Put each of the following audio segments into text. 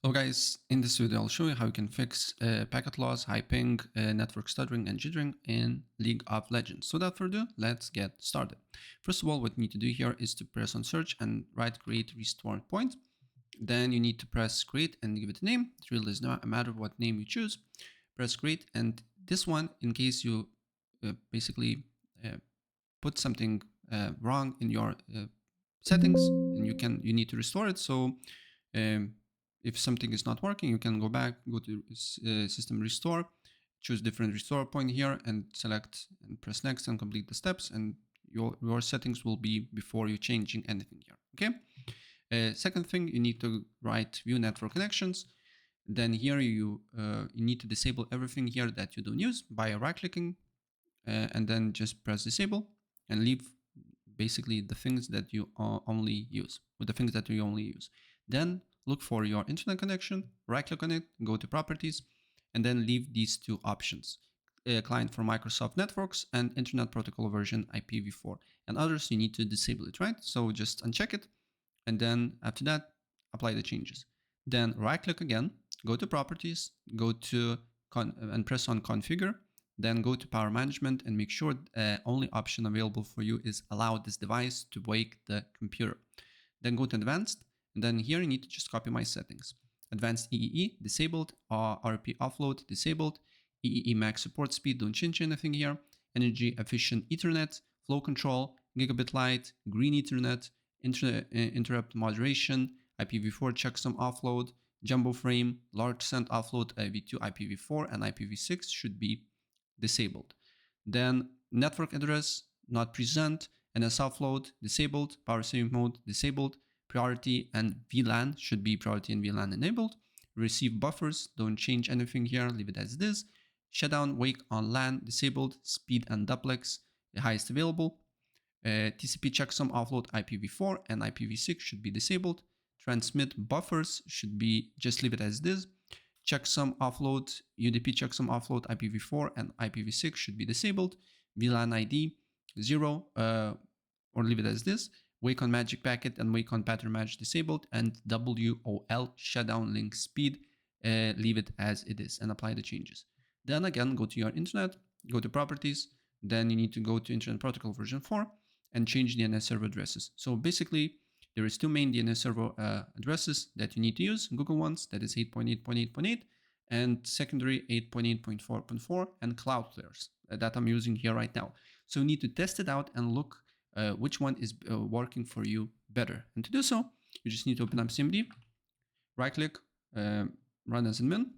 Hello guys, in this video I'll show you how you can fix packet loss, high ping, network stuttering and jittering in League of Legends. So without further ado, let's get started. First of all, what you need to do here is to press on search and write create restore point. Then you need to press create and give it a name. It really does not matter what name you choose. Press create, and this one, in case you basically put something wrong in your settings, and you need to restore it. So if something is not working, you can go back, go to system restore, choose different restore point here and select and press next and complete the steps, and your settings will be before you changing anything here. Okay. Second thing, you need to write view network connections. Then here you need to disable everything here that you don't use by right clicking and then just press disable and leave basically the things that you only use with the things that you only use. Then look for your internet connection, right click on it, go to properties, and then leave these two options: client for Microsoft networks and internet protocol version IPv4. And others, you need to disable it, right? So just uncheck it, and then after that apply the changes. Then right click again, go to properties, go to and press on configure, then go to power management and make sure only option available for you is allow this device to wake the computer. Then go to advanced, and then here you need to just copy my settings. Advanced EEE disabled, RP offload disabled, EEE max support speed, don't change anything here. Energy efficient Ethernet, flow control, gigabit light, green Ethernet, interrupt moderation, IPv4 checksum offload, jumbo frame, large send offload, v2 IPv4 and IPv6 should be disabled. Then network address not present, NS offload disabled, power saving mode disabled, priority and VLAN should be priority and VLAN enabled. Receive buffers, don't change anything here, leave it as it is. Shutdown wake on LAN disabled, speed and duplex the highest available. TCP checksum offload IPv4 and IPv6 should be disabled. Transmit buffers should be just leave it as it is. Checksum offload, UDP checksum offload IPv4 and IPv6 should be disabled. VLAN ID 0 or leave it as this. Wake on magic packet and wake on pattern match disabled, and WOL shutdown link speed leave it as it is and apply the changes. Then again, go to your internet, go to properties, then you need to go to internet protocol version 4 and change DNS server addresses. So basically there is two main DNS server addresses that you need to use. Google ones, that is 8.8.8.8, and secondary 8.8.4.4, and Cloudflare's that I'm using here right now. So you need to test it out and look which one is working for you better. And to do so, you just need to open up CMD, right click, run as admin,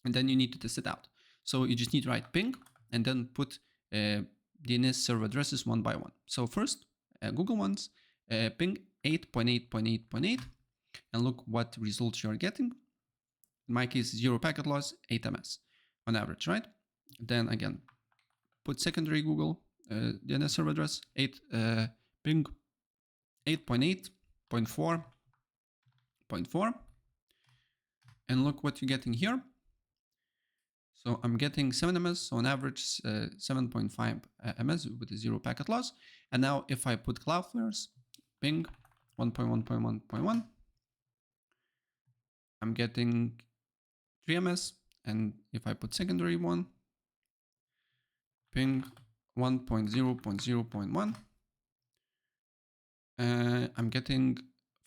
and then you need to test it out. So you just need to write ping and then put DNS server addresses one by one. So first, Google ones, ping 8.8.8.8, and look what results you're getting. In my case, 0 packet loss, 8 ms on average, right? Then again, put secondary Google DNS server address, ping 8.8.4.4, and look what you're getting here. So I'm getting 7 ms, so on average 7.5 ms with a 0 packet loss. And now if I put Cloudflare's ping 1.1.1.1, I'm getting 3 ms. And if I put secondary one, ping 1.0.0.1, I'm getting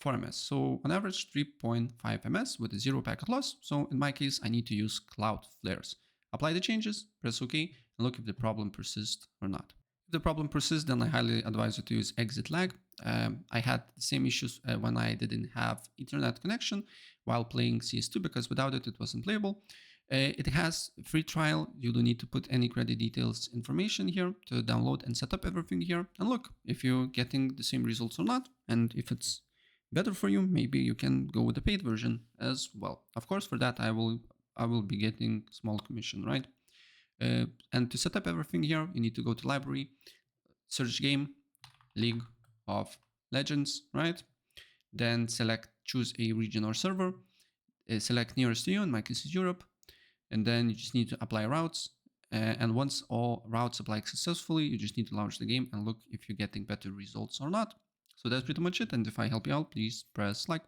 4 ms. So on average 3.5 ms with a 0 packet loss. So in my case, I need to use Cloudflare's. Apply the changes, press OK, and look if the problem persists or not. If the problem persists, then I highly advise you to use exit lag. I had the same issues when I didn't have Ethernet connection while playing CS2, because without it, it wasn't playable. It has a free trial. You don't need to put any credit details information here to download and set up everything here. And look if you're getting the same results or not. And if it's better for you, maybe you can go with the paid version as well. Of course, for that, I will be getting small commission, right? And to set up everything here, you need to go to library, search game, League of Legends, right? Then choose a region or server, select nearest to you, in my case is Europe, and then you just need to apply routes. And once all routes apply successfully, you just need to launch the game and look if you're getting better results or not. So that's pretty much it. And if I help you out, please press like.